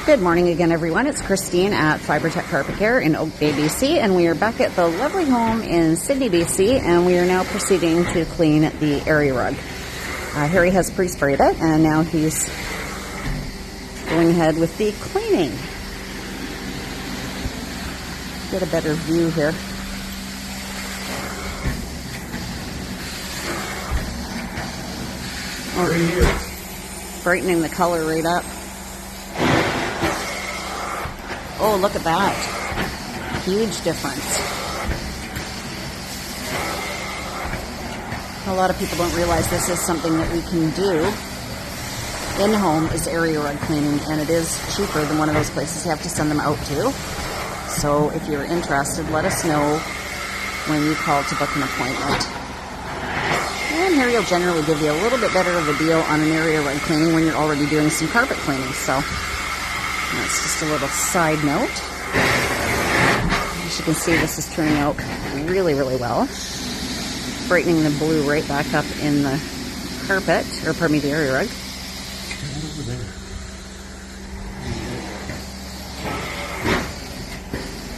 Good morning again, everyone. It's Christine at Fibre Carpet Care in Oak Bay, BC, and we are back at the lovely home in Sydney, BC, and we are now proceeding to clean the area rug. Harry has pre-sprayed it, and now he's going ahead with the cleaning. Get a better view here. Brightening the color right up. Oh, look at that. Huge difference. A lot of people don't realize this is something that we can do in-home, is area rug cleaning, and it is cheaper than one of those places you have to send them out to. So if you're interested, let us know when you call to book an appointment. And Harry will generally give you a little bit better of a deal on an area rug cleaning when you're already doing some carpet cleaning. So that's just a little side note. As you can see, this is turning out really, really well. Brightening the blue right back up in the carpet, or pardon me, the area rug.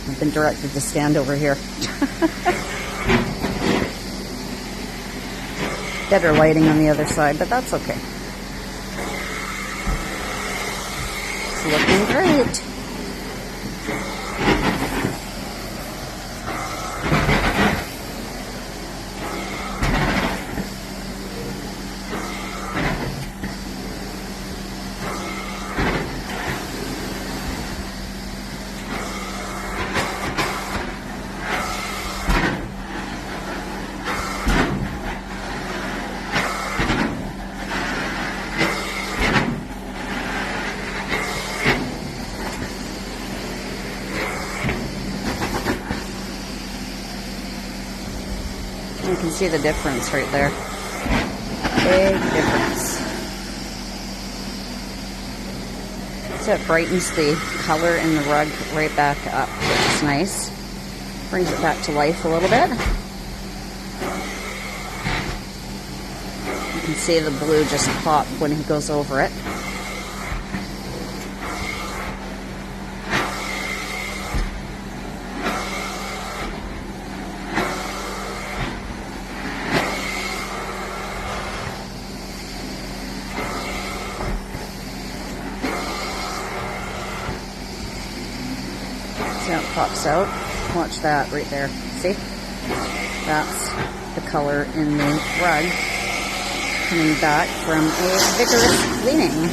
I've been directed to stand over here. Better lighting on the other side, but that's okay. It's looking great. You can see the difference right there. Big difference. So it brightens the color in the rug right back up, which is nice. Brings it back to life a little bit. You can see the blue just pop when he goes over it. See how it pops out? Watch that right there. See? That's the color in the rug coming back from a vigorous cleaning.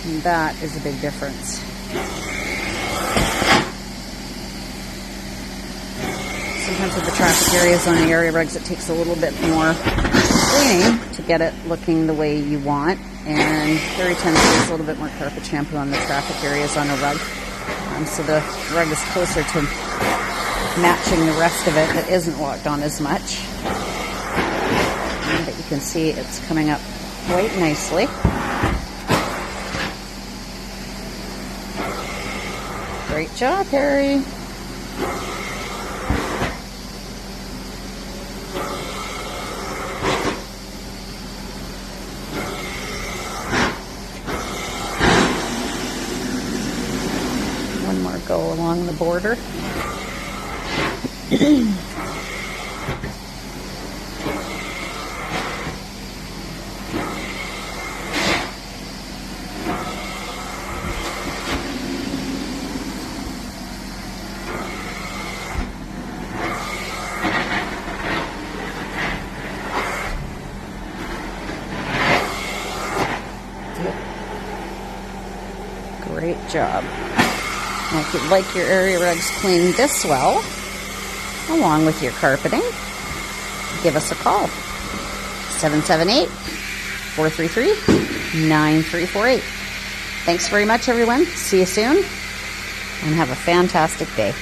And that is a big difference. Sometimes with the traffic areas on the area rugs, it takes a little bit more cleaning to get it looking the way you want. And Harry tends to use a little bit more carpet shampoo on the traffic areas on a rug. So the rug is closer to matching the rest of it that isn't walked on as much. But you can see it's coming up quite nicely. Great job, Harry. One more go along the border. Great job. Now, if you'd like your area rugs cleaned this well, along with your carpeting, give us a call. 778-433-9348. Thanks very much, everyone. See you soon, and have a fantastic day.